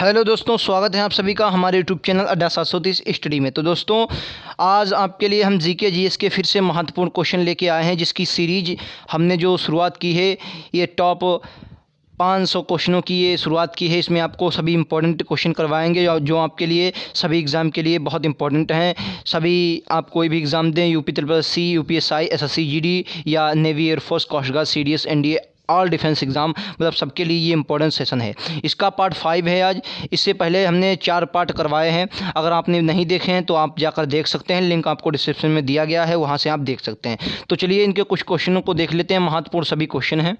Hello दोस्तों, स्वागत है आप सभी का हमारे यूट्यूब चैनल अड्डा 730 स्टडी में। तो दोस्तों, आज आपके लिए हम जीके जीएस के फिर से महत्वपूर्ण क्वेश्चन लेके आए हैं, जिसकी सीरीज हमने जो शुरुआत की है, ये टॉप 500 क्वेश्चनों की ये शुरुआत की है। इसमें आपको सभी इंपॉर्टेंट क्वेश्चन करवाएंगे जो आपके लिए सभी एग्ज़ाम के लिए बहुत इंपॉर्टेंट हैं। सभी आप कोई भी एग्ज़ाम दें, UP SSC, UPSI, SSC GD या navy, air force, coast guard, CDS, NDA, all defence exam, मतलब सबके लिए ये इंपॉर्टेंट सेशन है। इसका पार्ट 5 है आज। इससे पहले हमने 4 पार्ट करवाए हैं। अगर आपने नहीं देखे हैं तो आप जाकर देख सकते हैं, लिंक आपको डिस्क्रिप्शन में दिया गया है, वहाँ से आप देख सकते हैं। तो चलिए इनके कुछ क्वेश्चनों को देख लेते हैं। महत्वपूर्ण सभी क्वेश्चन हैं।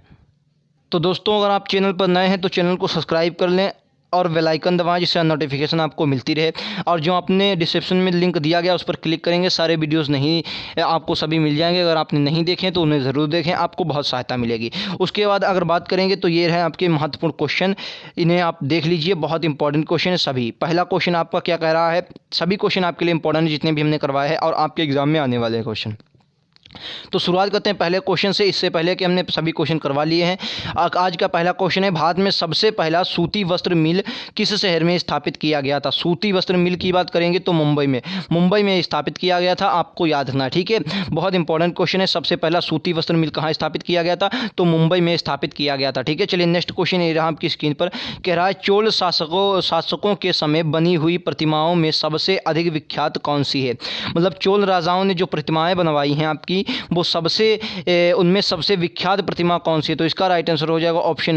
तो दोस्तों, अगर आप चैनल पर नए हैं तो चैनल को सब्सक्राइब कर लें और बेल आइकन दबाएं, जिससे नोटिफिकेशन आपको मिलती रहे। और जो आपने डिस्क्रिप्शन में लिंक दिया गया उस पर क्लिक करेंगे, सारे वीडियोस नहीं आपको सभी मिल जाएंगे। अगर आपने नहीं देखे तो उन्हें ज़रूर देखें, आपको बहुत सहायता मिलेगी। उसके बाद अगर बात करेंगे तो ये है आपके महत्वपूर्ण क्वेश्चन, इन्हें आप देख लीजिए। बहुत इंपॉर्टेंट क्वेश्चन है सभी। पहला क्वेश्चन आपका क्या कह रहा है, सभी क्वेश्चन आपके लिए इंपॉर्टेंट है जितने भी हमने करवाए हैं और आपके एग्जाम में आने वाले क्वेश्चन। तो शुरुआत करते हैं पहले क्वेश्चन से, इससे पहले कि हमने सभी क्वेश्चन करवा लिए हैं। आज का पहला क्वेश्चन है, भारत में सबसे पहला सूती वस्त्र मिल किस शहर में स्थापित किया गया था। सूती वस्त्र मिल की बात करेंगे तो मुंबई में स्थापित किया गया था, आपको याद रखना है, ठीक है। बहुत इंपॉर्टेंट क्वेश्चन है। सबसे पहला सूती वस्त्र मिल कहाँ स्थापित किया गया था, तो मुंबई में स्थापित किया गया था, ठीक है। चलिए नेक्स्ट क्वेश्चन ये रहा आपकी स्क्रीन पर, कह रहा है चोल शासकों के समय बनी हुई प्रतिमाओं में सबसे अधिक विख्यात कौन सी है। मतलब चोल राजाओं ने जो प्रतिमाएं बनवाई हैं आपकी, वो उनमें सबसे विख्यात प्रतिमा कौन सी है। तो इसका राइट आंसर हो जाएगा ऑप्शन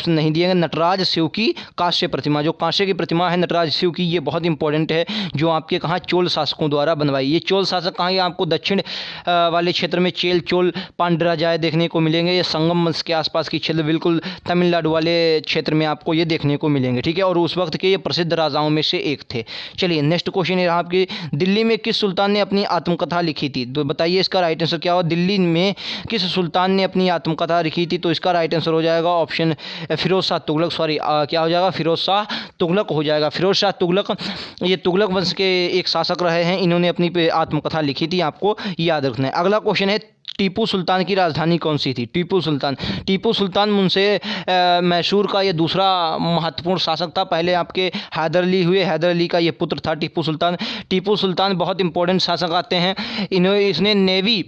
नहीं दिए, नटराज शिव की कांस्य प्रतिमा। जो कांस्य की प्रतिमा है नटराज शिव की, ये बहुत इंपॉर्टेंट है, जो आपके कहाँ चोल शासकों द्वारा बनवाई। ये चोल शासक कहाँ, आपको दक्षिण वाले क्षेत्र में चोल पांड्यराजाएं देखने को मिलेंगे। ये संगम वंश के आसपास की क्षेत्र, बिल्कुल तमिलनाडु वाले क्षेत्र में आपको ये देखने को मिलेंगे, ठीक है। और उस वक्त के ये प्रसिद्ध राजाओं में से एक थे। चलिए नेक्स्ट क्वेश्चन ये रहा आपकी, दिल्ली में किस सुल्तान ने अपनी आत्मकथा लिखी थी। तो बताइए इसका राइट आंसर क्या होगा, दिल्ली में किस सुल्तान ने अपनी आत्मकथा लिखी थी। तो इसका राइट आंसर हो जाएगा ऑप्शन फिरोज शाह तुगलक, क्या हो जाएगा, फिरोज शाह तुगलक हो जाएगा। फिरोज शाह तुगलक ये तुगलक वंश के एक शासक रहे हैं, इन्होंने अपनी आत्मकथा लिखी थी, आपको याद रखना है। अगला क्वेश्चन है, टीपू सुल्तान की राजधानी कौन सी थी। टीपू सुल्तान मुंशे मैसूर का ये दूसरा महत्वपूर्ण शासक था। पहले आपके हैदर अली हुए, हैदर अली का ये पुत्र था टीपू सुल्तान बहुत इंपॉर्टेंट शासक आते हैं। इसने नेवी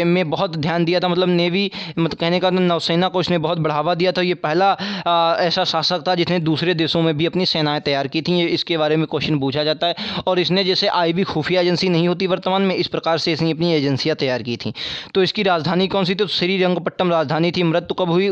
में बहुत ध्यान दिया था, मतलब नेवी मतलब कहने का नौसेना को इसने बहुत बढ़ावा दिया था। ये पहला ऐसा शासक था जिसने दूसरे देशों में भी अपनी सेनाएं तैयार की थी। इसके बारे में क्वेश्चन पूछा जाता है। और इसने जैसे आईबी खुफिया एजेंसी नहीं होती वर्तमान में, इस प्रकार से इसने अपनी एजेंसियां तैयार की थी। तो इसकी राजधानी कौन सी थी, तो श्रीरंगपट्टनम राजधानी थी। मृत्यु कब हुई,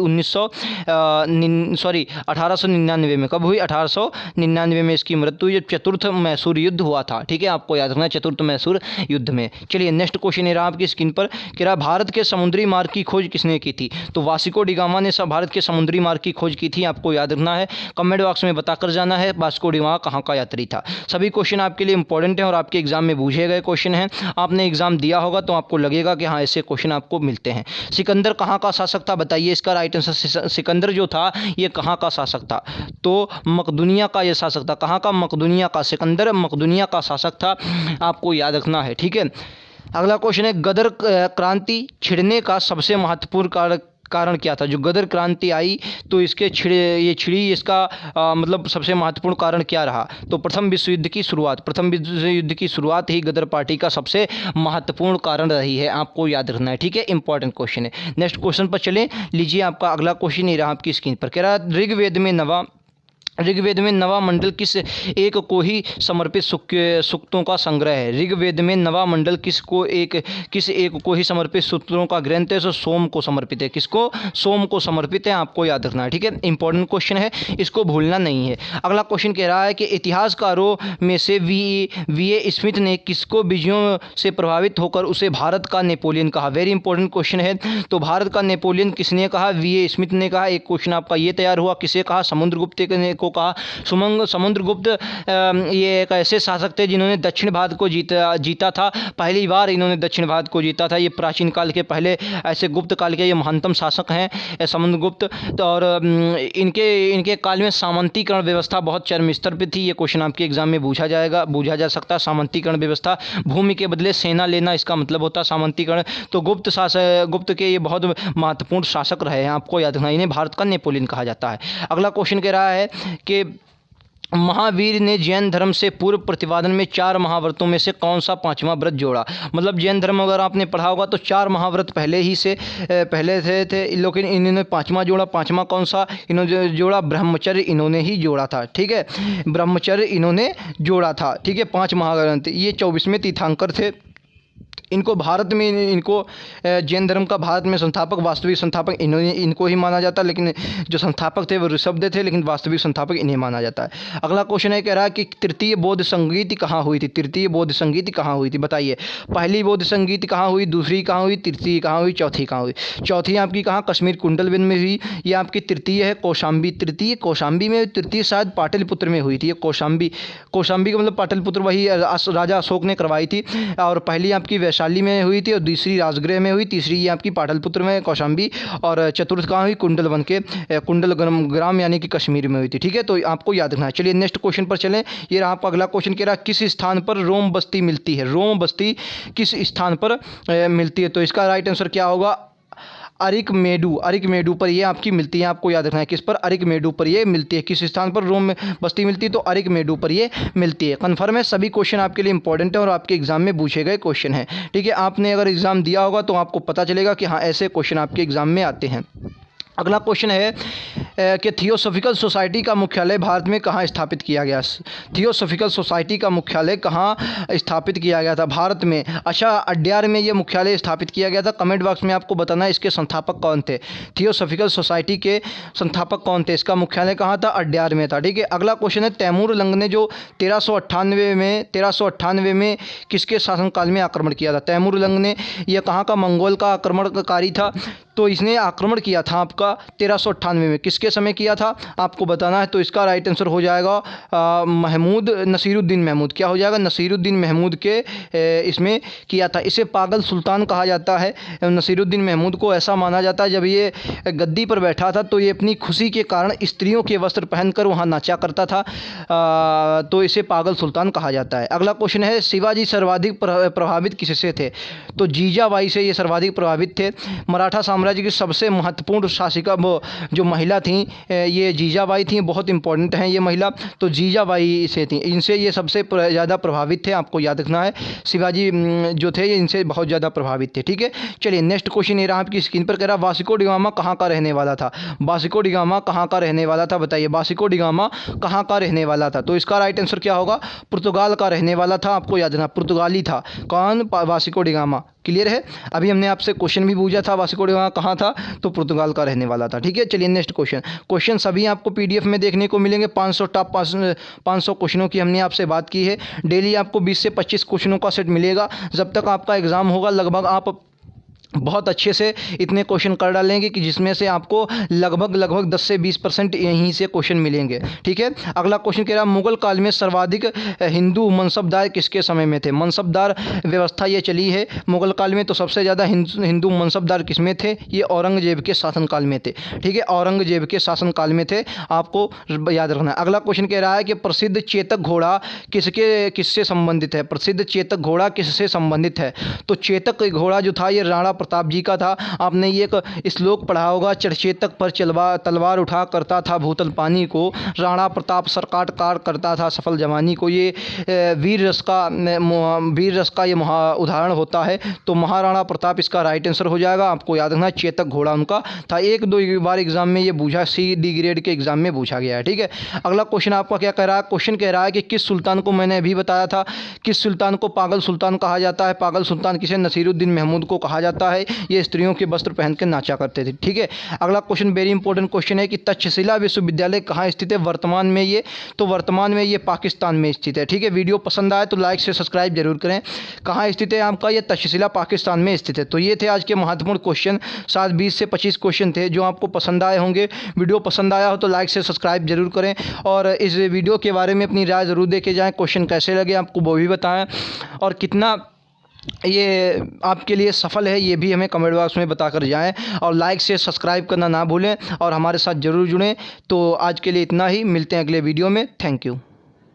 1899 में। कब हुई, 1899 में इसकी मृत्यु हुई, जब चतुर्थ मैसूर युद्ध हुआ था, ठीक है। आपको याद रखना है, चतुर्थ मैसूर युद्ध में। चलिए नेक्स्ट क्वेश्चन रहा आपकी स्क्रीन पर, कह रहा भारत के समुद्री मार्ग की खोज किसने की थी। तो वास्को डी गामा ने भारत के समुद्री मार्ग की खोज की थी, आपको याद रखना है। कमेंट बॉक्स में बताकर जाना है वास्को डी गामा कहाँ का यात्री था। सभी क्वेश्चन आपके लिए इंपॉर्टेंट हैं और आपके एग्जाम में पूछे गए क्वेश्चन हैं। आपने एग्जाम दिया होगा तो आपको लगेगा कि हाँ ऐसे क्वेश्चन आपको मिलते हैं। सिकंदर कहाँ का शासक था, बताइए इसका राइट आंसर। सिकंदर जो था ये कहाँ का शासक था, तो मकदूनिया का ये शासक था। कहाँ का, मकदूनिया का। सिकंदर मकदूनिया का शासक था, आपको याद रखना है, ठीक है। अगला क्वेश्चन है, गदर क्रांति छिड़ने का सबसे महत्वपूर्ण कारण क्या था। जो गदर क्रांति आई तो इसके छिड़ी इसका मतलब सबसे महत्वपूर्ण कारण क्या रहा। तो प्रथम विश्व युद्ध की शुरुआत ही गदर पार्टी का सबसे महत्वपूर्ण कारण रही है, आपको याद रखना है, ठीक है। इंपॉर्टेंट क्वेश्चन है। नेक्स्ट क्वेश्चन पर चलें, लीजिए आपका अगला क्वेश्चन ये रहा आपकी स्क्रीन पर, कह रहा है ऋग्वेद में नवा मंडल किस एक को ही समर्पित सूक्तों का संग्रह है। ऋग्वेद में नवा मंडल किस एक को ही समर्पित सूक्तों का ग्रंथ है, सो सोम को समर्पित है। किसको, सोम को समर्पित है, आपको याद रखना है, ठीक है। इंपॉर्टेंट क्वेश्चन है, इसको भूलना नहीं है। अगला क्वेश्चन कह रहा है कि इतिहासकारों में से वी.ए. स्मिथ ने किसको विजयों से प्रभावित होकर उसे भारत का नेपोलियन कहा। वेरी इंपॉर्टेंट क्वेश्चन है। तो भारत का नेपोलियन किसने कहा, वी.ए. स्मिथ ने कहा। एक क्वेश्चन आपका ये तैयार हुआ, किसे कहा, समुद्रगुप्त को को कहा। समुद्रगुप्त ये एक ऐसे शासक थे जिन्होंने दक्षिण भारत को जीता था। पहली बार इन्होंने दक्षिण भारत को जीता था। ये प्राचीन काल के पहले ऐसे गुप्त काल के ये महानतम शासक हैं समुद्रगुप्त। तो और इनके काल में सामंतीकरण व्यवस्था बहुत चरम स्तर पर थी। ये क्वेश्चन आपके एग्जाम में पूछा जा सकता है। सामंतीकरण व्यवस्था, भूमि के बदले सेना लेना, इसका मतलब होता है सामंतीकरण। तो गुप्त के ये बहुत महत्वपूर्ण शासक रहे हैं, आपको याद रखना। इन्हें भारत का नेपोलियन कहा जाता है। अगला क्वेश्चन कह रहा है कि महावीर ने जैन धर्म से पूर्व प्रतिपादन में 4 महाव्रतों में से कौन सा 5वां व्रत जोड़ा। मतलब जैन धर्म अगर आपने पढ़ा होगा तो 4 महाव्रत पहले थे, लेकिन इन्होंने 5वां जोड़ा। 5वां कौन सा इन्होंने जोड़ा? ब्रह्मचर्य इन्होंने ही जोड़ा था। ठीक है, ब्रह्मचर्य इन्होंने जोड़ा था। ठीक है, 5 महाग्रंथ। ये 24वें तीर्थंकर थे। इनको भारत में जैन धर्म का भारत में संस्थापक, वास्तविक संस्थापक इनको ही माना जाता है, लेकिन जो संस्थापक थे वो ऋषभदेव थे, लेकिन वास्तविक संस्थापक इन्हें माना जाता है। अगला क्वेश्चन है, कह रहा है कि तृतीय बौद्ध संगीति कहाँ हुई थी? तृतीय बौद्ध संगीति कहाँ हुई थी, बताइए। पहली बौद्ध संगीति कहाँ हुई, दूसरी कहाँ हुई, तृतीय कहाँ हुई, चौथी कहाँ हुई? चौथी आपकी कहाँ? कश्मीर कुंडलवन में हुई। ये आपकी तृतीय है कौशाम्बी। तृतीय कौशाम्बी में, तृतीय शायद पाटलिपुत्र में हुई थी। ये कौशाम्बी का मतलब पाटलिपुत्र, वही राजा अशोक ने करवाई थी। और पहली आपकी वैशाली में हुई थी, और दूसरी राजगृह में हुई, तीसरी ये आपकी पाटलिपुत्र में कौशाम्बी, और चतुर्थ कहाँ हुई? कुंडलवन के कुंडलग्राम यानी कि कश्मीर में हुई थी। ठीक है, तो आपको याद रखना है। चलिए नेक्स्ट क्वेश्चन पर चलें। ये रहा आपका अगला क्वेश्चन, कह रहा है किस स्थान पर रोम बस्ती मिलती है? रोम बस्ती किस स्थान पर मिलती है? तो इसका राइट आंसर क्या होगा? अरिकमेडु पर ये आपकी मिलती है। आपको याद रखना है किस पर? अरिकमेडु पर ये मिलती है। किस स्थान पर रोम में बस्ती मिलती है? तो अरिकमेडु पर ये मिलती है। कन्फर्म है, सभी क्वेश्चन आपके लिए इंपॉर्टेंट है और आपके एग्जाम में पूछे गए क्वेश्चन है। ठीक है, आपने अगर एग्जाम दिया होगा तो आपको पता चलेगा कि हाँ ऐसे क्वेश्चन आपके एग्जाम में आते हैं। अगला क्वेश्चन है कि थियोसॉफिकल सोसाइटी का मुख्यालय भारत में कहाँ स्थापित किया गया? थियोसॉफिकल सोसाइटी का मुख्यालय कहाँ स्थापित किया गया था भारत में? अच्छा, अड्यार में ये मुख्यालय स्थापित किया गया था। कमेंट बॉक्स में आपको बताना है इसके संस्थापक कौन थे। थियोसॉफिकल सोसाइटी के संस्थापक कौन थे? इसका मुख्यालय कहाँ था? अड्यार में था। ठीक है, अगला क्वेश्चन है, तैमूर लंग ने जो 1398 में किसके शासनकाल में आक्रमण किया था? तैमूर लंग ने, यह कहाँ का मंगोल का आक्रमणकारी था। तो इसने आक्रमण किया था आपका 1398 में। किसके समय किया था आपको बताना है। तो इसका राइट आंसर हो जाएगा नसीरुद्दीन महमूद। क्या हो जाएगा? नसीरुद्दीन महमूद के इसमें किया था। इसे पागल सुल्तान कहा जाता है। नसीरुद्दीन महमूद को ऐसा माना जाता है, जब ये गद्दी पर बैठा था तो ये अपनी खुशी के कारण स्त्रियों के वस्त्र पहनकर वहाँ नाचा करता था, तो इसे पागल सुल्तान कहा जाता है। अगला क्वेश्चन है, शिवाजी सर्वाधिक प्रभावित किससे थे? तो जीजाबाई से ये सर्वाधिक प्रभावित थे। मराठा साम्राज्य की सबसे महत्वपूर्ण शासिका वो जो महिला थी, ये जीजाबाई थी। बहुत इंपॉर्टेंट हैं ये महिला। तो जीजाबाई से थी, इनसे ये सबसे ज़्यादा प्रभावित थे। आपको याद रखना है, शिवाजी जो थे ये इनसे बहुत ज़्यादा प्रभावित थे। ठीक है, चलिए नेक्स्ट क्वेश्चन ये रहा आपकी स्क्रीन पर, कह रहा वास्को डी गामा कहाँ का रहने वाला था? वास्को डी गामा कहाँ का रहने वाला था, बताइए। वास्को डी गामा कहाँ का रहने वाला था? तो इसका राइट आंसर क्या होगा? पुर्तगाल का रहने वाला था। आपको याद रखना, पुर्तगाली था। कौन? Vasco D gamma. क्लियर है? अभी हमने आपसे क्वेश्चन भी पूछा था, वास्को डी गामा कहाँ था? तो पुर्तगाल का रहने वाला था। ठीक है, चलिए नेक्स्ट क्वेश्चन सभी आपको पीडीएफ में देखने को मिलेंगे। 500 टॉप 500 क्वेश्चनों की हमने आपसे बात की है। डेली आपको 20 से 25 क्वेश्चनों का सेट मिलेगा। जब तक आपका एग्जाम होगा लगभग आप बहुत अच्छे से इतने क्वेश्चन कर डालेंगे कि जिसमें से आपको लगभग 10 से 20% यहीं से क्वेश्चन मिलेंगे। ठीक है, अगला क्वेश्चन कह रहा है, मुगल काल में सर्वाधिक हिंदू मनसबदार किसके समय में थे? मनसबदार व्यवस्था ये चली है मुगल काल में, तो सबसे ज़्यादा हिंदू मनसबदार किसमें थे? ये औरंगजेब के शासनकाल में थे। ठीक है, औरंगजेब के शासनकाल में थे, आपको याद रखना है। अगला क्वेश्चन कह रहा है कि प्रसिद्ध चेतक घोड़ा किससे संबंधित है? प्रसिद्ध चेतक घोड़ा किससे संबंधित है? तो चेतक घोड़ा जो था ये राणा प्रताप जी का था। आपने ये एक श्लोक पढ़ा होगा, चेतक पर तलवार उठा करता था भूतल पानी को, राणा प्रताप सरकाट कार करता था सफल जवानी को। ये वीर रस का ये उदाहरण होता है। तो महाराणा प्रताप इसका राइट आंसर हो जाएगा। आपको याद रखना, चेतक घोड़ा उनका था। 1-2 बार एग्जाम में ये पूछा, सी-डी ग्रेड के एग्जाम में पूछा गया है। ठीक है, अगला क्वेश्चन आपका क्या कह रहा है? क्वेश्चन कह रहा है कि किस सुल्तान को, मैंने अभी बताया था, किस सुल्तान को पागल सुल्तान कहा जाता है? पागल सुल्तान किसे? नसीरुद्दीन महमूद को कहा जाता है। होता है ये स्त्रियों के वस्त्र पहन के नाचा करते थे। ठीक है, अगला क्वेश्चन वेरी इंपॉर्टेंट क्वेश्चन है कि तक्षशिला विश्वविद्यालय कहाँ स्थित है वर्तमान में ये, तो वर्तमान में ये पाकिस्तान में स्थित है। ठीक है, वीडियो पसंद आए तो लाइक से सब्सक्राइब जरूर करें। कहाँ स्थित है आपका ये तक्षशिला, पाकिस्तान में स्थित है। तो ये थे आज के महत्वपूर्ण क्वेश्चन, शायद 20 से 25 क्वेश्चन थे जो आपको पसंद आए होंगे। वीडियो पसंद आया हो तो लाइक से सब्सक्राइब जरूर करें और इस वीडियो के बारे में अपनी राय ज़रूर दे के जाएँ। क्वेश्चन कैसे लगे आपको वो भी बताएं और कितना ये आपके लिए सफल है ये भी हमें कमेंट बॉक्स में बताकर जाएं और लाइक से सब्सक्राइब करना ना भूलें और हमारे साथ ज़रूर जुड़ें। तो आज के लिए इतना ही, मिलते हैं अगले वीडियो में। Thank you.